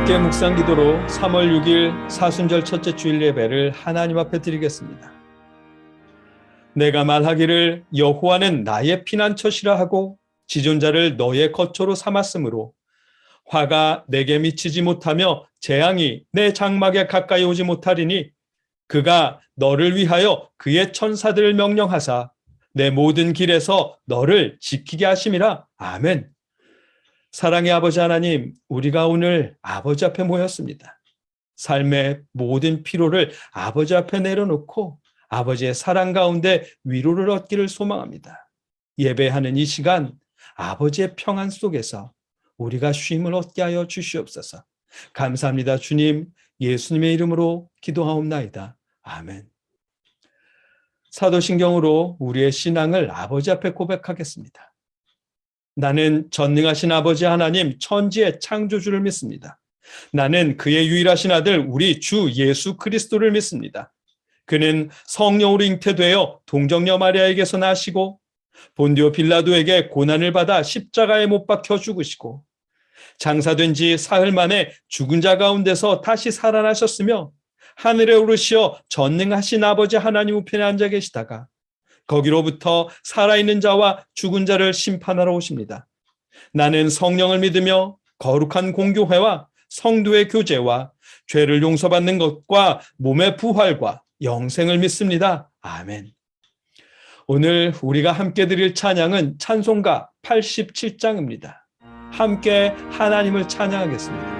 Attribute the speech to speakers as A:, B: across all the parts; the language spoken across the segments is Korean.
A: 함께 묵상 기도로 3월 6일 사순절 첫째 주일 예배를 하나님 앞에 드리겠습니다. 내가 말하기를 여호와는 나의 피난처시라 하고 지존자를 너의 거처로 삼았으므로 화가 내게 미치지 못하며 재앙이 내 장막에 가까이 오지 못하리니 그가 너를 위하여 그의 천사들을 명령하사 내 모든 길에서 너를 지키게 하심이라. 아멘. 사랑의 아버지 하나님, 우리가 오늘 아버지 앞에 모였습니다. 삶의 모든 피로를 아버지 앞에 내려놓고 아버지의 사랑 가운데 위로를 얻기를 소망합니다. 예배하는 이 시간 아버지의 평안 속에서 우리가 쉼을 얻게 하여 주시옵소서. 감사합니다. 주님, 예수님의 이름으로 기도하옵나이다. 아멘. 사도신경으로 우리의 신앙을 아버지 앞에 고백하겠습니다. 나는 전능하신 아버지 하나님 천지의 창조주를 믿습니다. 나는 그의 유일하신 아들 우리 주 예수 그리스도를 믿습니다. 그는 성령으로 잉태되어 동정녀 마리아에게서 나시고 본디오 빌라도에게 고난을 받아 십자가에 못 박혀 죽으시고 장사된 지 사흘 만에 죽은 자 가운데서 다시 살아나셨으며 하늘에 오르시어 전능하신 아버지 하나님 우편에 앉아 계시다가 거기로부터 살아있는 자와 죽은 자를 심판하러 오십니다. 나는 성령을 믿으며 거룩한 공교회와 성도의 교제와 죄를 용서받는 것과 몸의 부활과 영생을 믿습니다. 아멘. 오늘 우리가 함께 드릴 찬양은 찬송가 87장입니다. 함께 하나님을 찬양하겠습니다.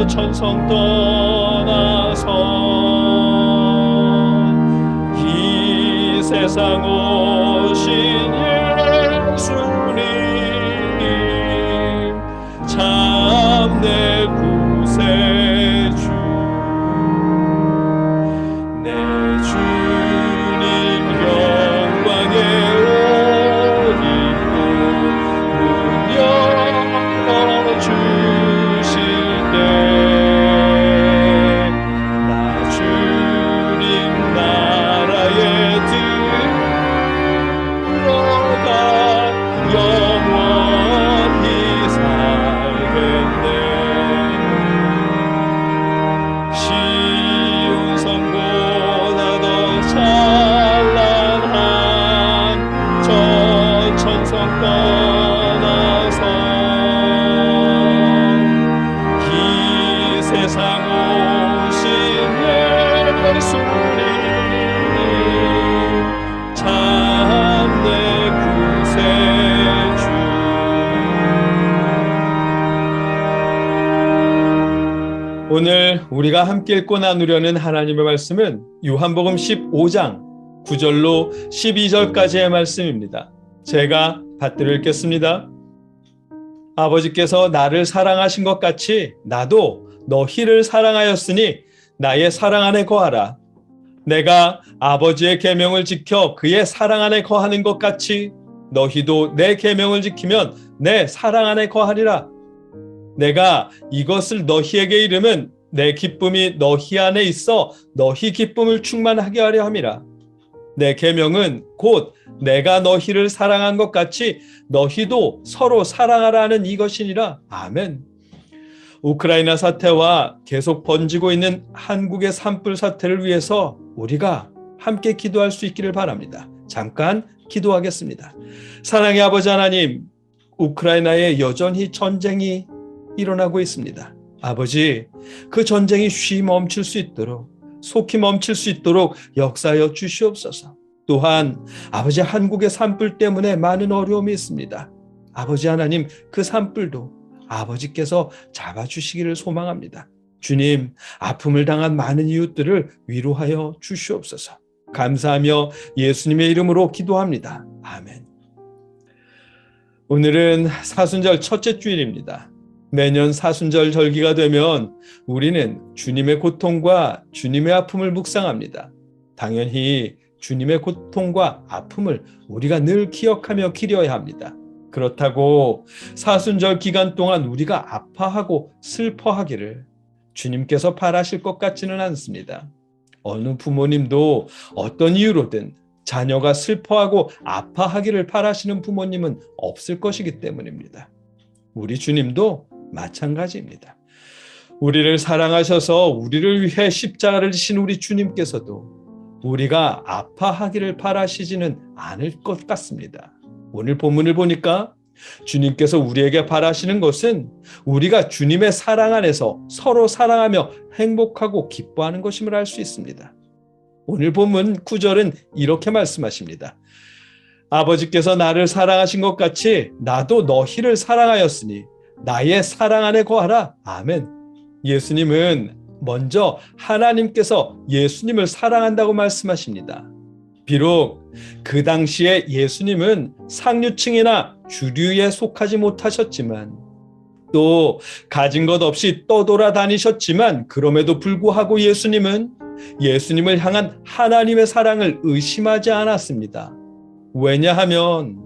B: 천성 떠나서 이 세상 오신 예수님 참 내 구세주 내 주님 영광의 옷 입고 문 열어주실 때 나 주님 나라에 예수님 참내 구세주.
A: 오늘 우리가 함께 읽고 나누려는 하나님의 말씀은 요한복음 15장 9절로 12절까지의 말씀입니다. 제가 받들어 읽겠습니다. 아버지께서 나를 사랑하신 것 같이 나도 너희를 사랑하였으니 나의 사랑 안에 거하라. 내가 아버지의 계명을 지켜 그의 사랑 안에 거하는 것 같이 너희도 내 계명을 지키면 내 사랑 안에 거하리라. 내가 이것을 너희에게 이름은 내 기쁨이 너희 안에 있어 너희 기쁨을 충만하게 하려 함이라. 내 계명은 곧 내가 너희를 사랑한 것 같이 너희도 서로 사랑하라는 이것이니라. 아멘. 우크라이나 사태와 계속 번지고 있는 한국의 산불 사태를 위해서 우리가 함께 기도할 수 있기를 바랍니다. 잠깐 기도하겠습니다. 사랑의 아버지 하나님, 우크라이나에 여전히 전쟁이 일어나고 있습니다. 아버지, 그 전쟁이 쉬 멈출 수 있도록, 속히 멈출 수 있도록 역사하여 주시옵소서. 또한 아버지, 한국의 산불 때문에 많은 어려움이 있습니다. 아버지 하나님, 그 산불도 아버지께서 잡아주시기를 소망합니다. 주님, 아픔을 당한 많은 이웃들을 위로하여 주시옵소서. 감사하며 예수님의 이름으로 기도합니다. 아멘. 오늘은 사순절 첫째 주일입니다. 매년 사순절 절기가 되면 우리는 주님의 고통과 주님의 아픔을 묵상합니다. 당연히 주님의 고통과 아픔을 우리가 늘 기억하며 기려야 합니다. 그렇다고 사순절 기간 동안 우리가 아파하고 슬퍼하기를 주님께서 바라실 것 같지는 않습니다. 어느 부모님도 어떤 이유로든 자녀가 슬퍼하고 아파하기를 바라시는 부모님은 없을 것이기 때문입니다. 우리 주님도 마찬가지입니다. 우리를 사랑하셔서 우리를 위해 십자가를 지신 우리 주님께서도 우리가 아파하기를 바라시지는 않을 것 같습니다. 오늘 본문을 보니까 주님께서 우리에게 바라시는 것은 우리가 주님의 사랑 안에서 서로 사랑하며 행복하고 기뻐하는 것임을 알 수 있습니다. 오늘 본문 9절은 이렇게 말씀하십니다. 아버지께서 나를 사랑하신 것 같이 나도 너희를 사랑하였으니 나의 사랑 안에 거하라. 아멘. 예수님은 먼저 하나님께서 예수님을 사랑한다고 말씀하십니다. 비록 그 당시에 예수님은 상류층이나 주류에 속하지 못하셨지만 또 가진 것 없이 떠돌아다니셨지만 그럼에도 불구하고 예수님을 향한 하나님의 사랑을 의심하지 않았습니다. 왜냐하면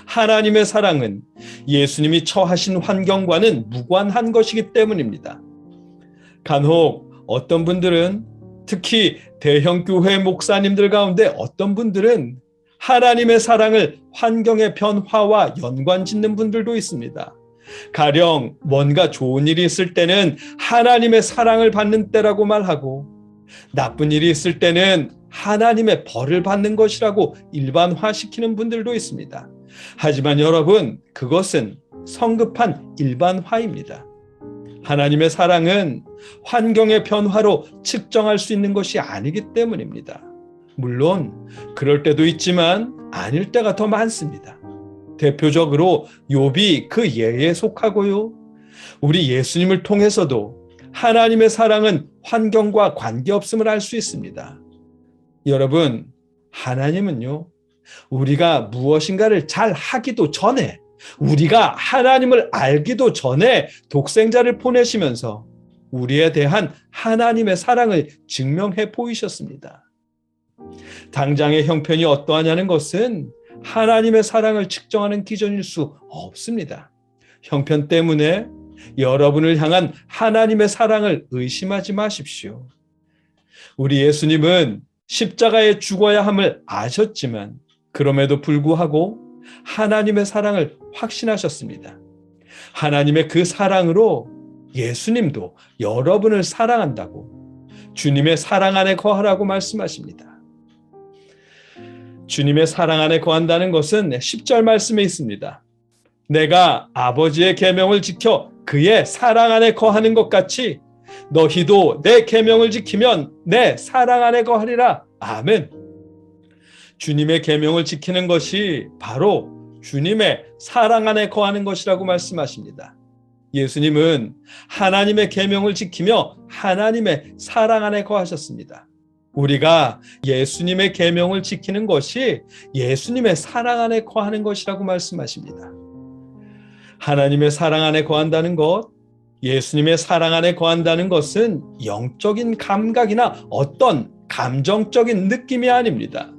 A: 하나님의 사랑은 예수님이 처하신 환경과는 무관한 것이기 때문입니다. 간혹 어떤 분들은, 특히 대형 교회 목사님들 가운데 어떤 분들은 하나님의 사랑을 환경의 변화와 연관짓는 분들도 있습니다. 가령 뭔가 좋은 일이 있을 때는 하나님의 사랑을 받는 때라고 말하고, 나쁜 일이 있을 때는 하나님의 벌을 받는 것이라고 일반화시키는 분들도 있습니다. 하지만 여러분, 그것은 성급한 일반화입니다. 하나님의 사랑은 환경의 변화로 측정할 수 있는 것이 아니기 때문입니다. 물론 그럴 때도 있지만 아닐 때가 더 많습니다. 대표적으로 욥이 그 예에 속하고요. 우리 예수님을 통해서도 하나님의 사랑은 환경과 관계없음을 알 수 있습니다. 여러분, 하나님은요, 우리가 무엇인가를 잘 하기도 전에, 우리가 하나님을 알기도 전에 독생자를 보내시면서 우리에 대한 하나님의 사랑을 증명해 보이셨습니다. 당장의 형편이 어떠하냐는 것은 하나님의 사랑을 측정하는 기준일 수 없습니다. 형편 때문에 여러분을 향한 하나님의 사랑을 의심하지 마십시오. 우리 예수님은 십자가에 죽어야 함을 아셨지만 그럼에도 불구하고 하나님의 사랑을 확신하셨습니다. 하나님의 그 사랑으로 예수님도 여러분을 사랑한다고, 주님의 사랑 안에 거하라고 말씀하십니다. 주님의 사랑 안에 거한다는 것은 10절 말씀에 있습니다. 내가 아버지의 계명을 지켜 그의 사랑 안에 거하는 것 같이 너희도 내 계명을 지키면 내 사랑 안에 거하리라. 아멘. 주님의 계명을 지키는 것이 바로 주님의 사랑 안에 거하는 것이라고 말씀하십니다. 예수님은 하나님의 계명을 지키며 하나님의 사랑 안에 거하셨습니다. 우리가 예수님의 계명을 지키는 것이 예수님의 사랑 안에 거하는 것이라고 말씀하십니다. 하나님의 사랑 안에 거한다는 것, 예수님의 사랑 안에 거한다는 것은 영적인 감각이나 어떤 감정적인 느낌이 아닙니다.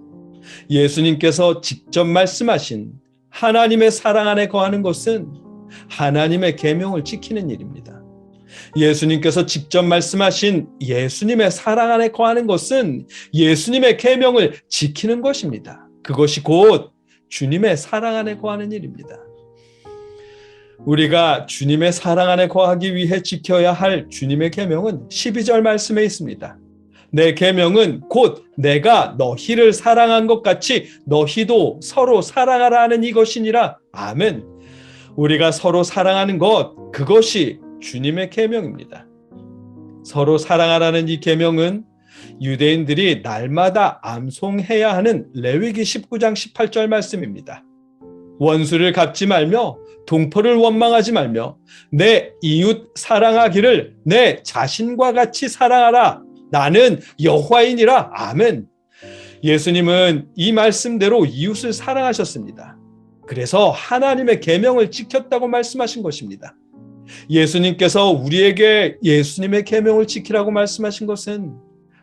A: 예수님께서 직접 말씀하신 하나님의 사랑 안에 거하는 것은 하나님의 계명을 지키는 일입니다. 예수님께서 직접 말씀하신 예수님의 사랑 안에 거하는 것은 예수님의 계명을 지키는 것입니다. 그것이 곧 주님의 사랑 안에 거하는 일입니다. 우리가 주님의 사랑 안에 거하기 위해 지켜야 할 주님의 계명은 12절 말씀에 있습니다. 내 계명은 곧 내가 너희를 사랑한 것 같이 너희도 서로 사랑하라 하는 이것이니라. 아멘. 우리가 서로 사랑하는 것, 그것이 주님의 계명입니다. 서로 사랑하라는 이 계명은 유대인들이 날마다 암송해야 하는 레위기 19장 18절 말씀입니다. 원수를 갚지 말며 동포를 원망하지 말며 내 이웃 사랑하기를 내 자신과 같이 사랑하라. 나는 여호와이니라. 아멘. 예수님은 이 말씀대로 이웃을 사랑하셨습니다. 그래서 하나님의 계명을 지켰다고 말씀하신 것입니다. 예수님께서 우리에게 예수님의 계명을 지키라고 말씀하신 것은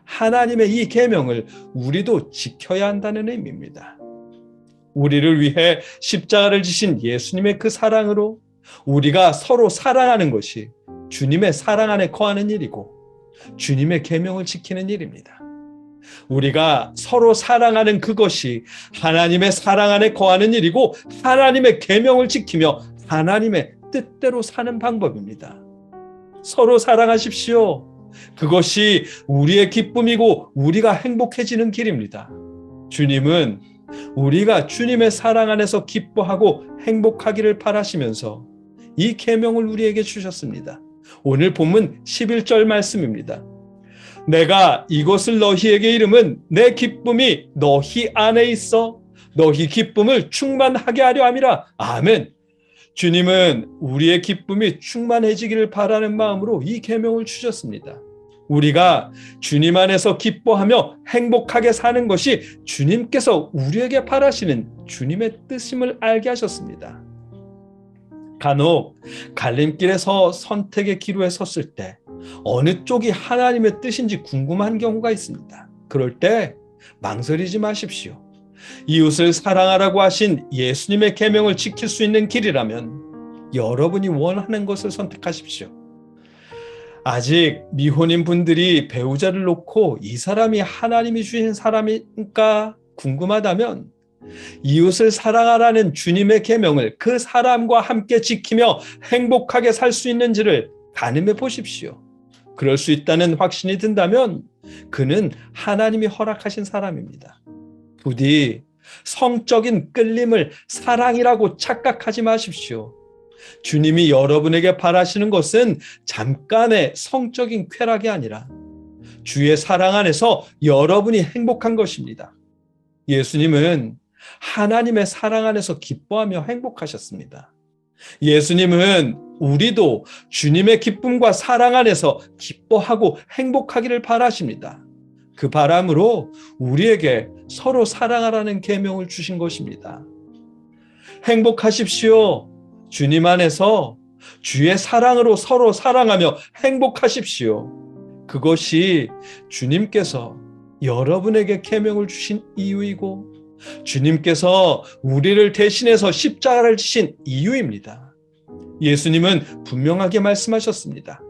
A: 하나님의 이 계명을 우리도 지켜야 한다는 의미입니다. 우리를 위해 십자가를 지신 예수님의 그 사랑으로 우리가 서로 사랑하는 것이 주님의 사랑 안에 거하는 일이고 주님의 계명을 지키는 일입니다. 우리가 서로 사랑하는 그것이 하나님의 사랑 안에 거하는 일이고 하나님의 계명을 지키며 하나님의 뜻대로 사는 방법입니다. 서로 사랑하십시오. 그것이 우리의 기쁨이고 우리가 행복해지는 길입니다. 주님은 우리가 주님의 사랑 안에서 기뻐하고 행복하기를 바라시면서 이 계명을 우리에게 주셨습니다. 오늘 본문 11절 말씀입니다. 내가 이것을 너희에게 이름은 내 기쁨이 너희 안에 있어 너희 기쁨을 충만하게 하려 함이라. 아멘. 주님은 우리의 기쁨이 충만해지기를 바라는 마음으로 이 계명을 주셨습니다. 우리가 주님 안에서 기뻐하며 행복하게 사는 것이 주님께서 우리에게 바라시는 주님의 뜻임을 알게 하셨습니다. 간혹 갈림길에서 선택의 기로에 섰을 때 어느 쪽이 하나님의 뜻인지 궁금한 경우가 있습니다. 그럴 때 망설이지 마십시오. 이웃을 사랑하라고 하신 예수님의 계명을 지킬 수 있는 길이라면 여러분이 원하는 것을 선택하십시오. 아직 미혼인 분들이 배우자를 놓고 이 사람이 하나님이 주신 사람인가 궁금하다면 이웃을 사랑하라는 주님의 계명을 그 사람과 함께 지키며 행복하게 살 수 있는지를 가늠해 보십시오. 그럴 수 있다는 확신이 든다면 그는 하나님이 허락하신 사람입니다. 부디 성적인 끌림을 사랑이라고 착각하지 마십시오. 주님이 여러분에게 바라시는 것은 잠깐의 성적인 쾌락이 아니라 주의 사랑 안에서 여러분이 행복한 것입니다. 예수님은 하나님의 사랑 안에서 기뻐하며 행복하셨습니다. 예수님은 우리도 주님의 기쁨과 사랑 안에서 기뻐하고 행복하기를 바라십니다. 그 바람으로 우리에게 서로 사랑하라는 계명을 주신 것입니다. 행복하십시오. 주님 안에서 주의 사랑으로 서로 사랑하며 행복하십시오. 그것이 주님께서 여러분에게 계명을 주신 이유이고 주님께서 우리를 대신해서 십자가를 지신 이유입니다. 예수님은 분명하게 말씀하셨습니다.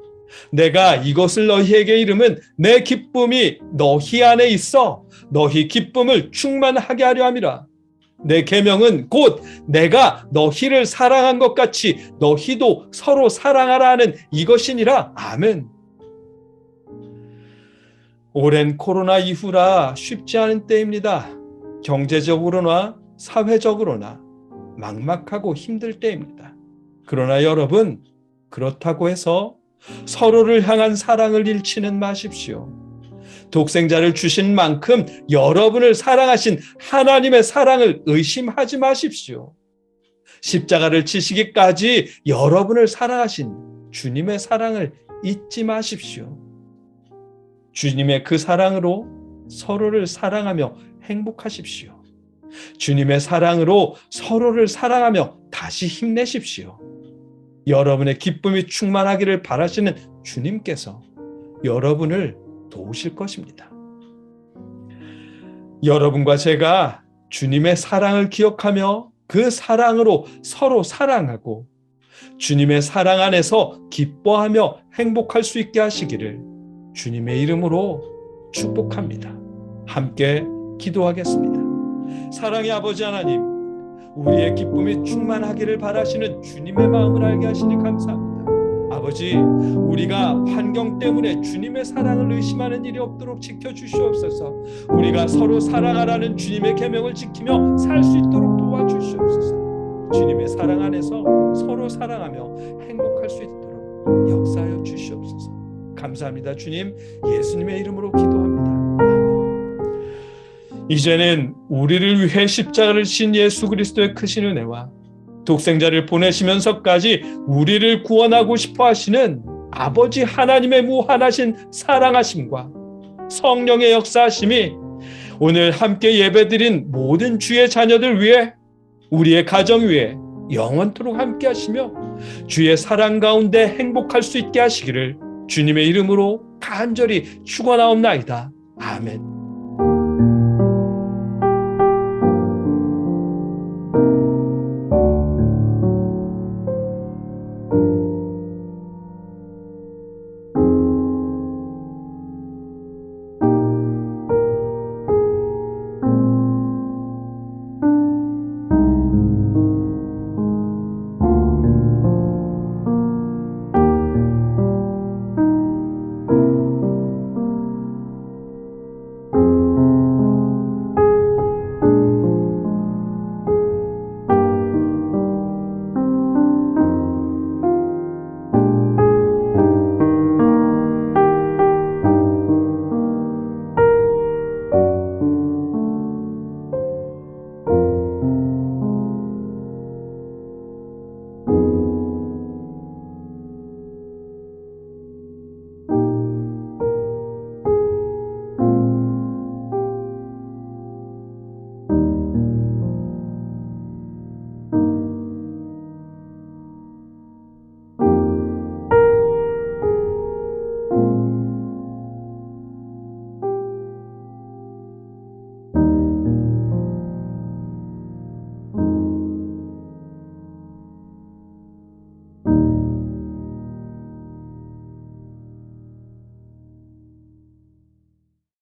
A: 내가 이것을 너희에게 이름은 내 기쁨이 너희 안에 있어 너희 기쁨을 충만하게 하려 함이라. 내 계명은 곧 내가 너희를 사랑한 것 같이 너희도 서로 사랑하라 하는 이것이니라. 아멘. 오랜 코로나 이후라 쉽지 않은 때입니다. 경제적으로나 사회적으로나 막막하고 힘들 때입니다. 그러나 여러분, 그렇다고 해서 서로를 향한 사랑을 잃지는 마십시오. 독생자를 주신 만큼 여러분을 사랑하신 하나님의 사랑을 의심하지 마십시오. 십자가를 지시기까지 여러분을 사랑하신 주님의 사랑을 잊지 마십시오. 주님의 그 사랑으로 서로를 사랑하며 행복하십시오. 주님의 사랑으로 서로를 사랑하며 다시 힘내십시오. 여러분의 기쁨이 충만하기를 바라시는 주님께서 여러분을 도우실 것입니다. 여러분과 제가 주님의 사랑을 기억하며 그 사랑으로 서로 사랑하고 주님의 사랑 안에서 기뻐하며 행복할 수 있게 하시기를 주님의 이름으로 축복합니다. 함께 기도하겠습니다. 사랑의 아버지 하나님, 우리의 기쁨이 충만하기를 바라시는 주님의 마음을 알게 하시니 감사합니다. 아버지, 우리가 환경 때문에 주님의 사랑을 의심하는 일이 없도록 지켜주시옵소서. 우리가 서로 사랑하라는 주님의 계명을 지키며 살 수 있도록 도와주시옵소서. 주님의 사랑 안에서 서로 사랑하며 행복할 수 있도록 역사하여 주시옵소서. 감사합니다. 주님, 예수님의 이름으로 기도합니다. 아멘. 이제는 우리를 위해 십자가를 진 예수 그리스도의 크신 은혜와 독생자를 보내시면서까지 우리를 구원하고 싶어 하시는 아버지 하나님의 무한하신 사랑하심과 성령의 역사하심이 오늘 함께 예배드린 모든 주의 자녀들 위해, 우리의 가정 위에 영원토록 함께 하시며 주의 사랑 가운데 행복할 수 있게 하시기를 주님의 이름으로 간절히 축원하옵나이다. 아멘.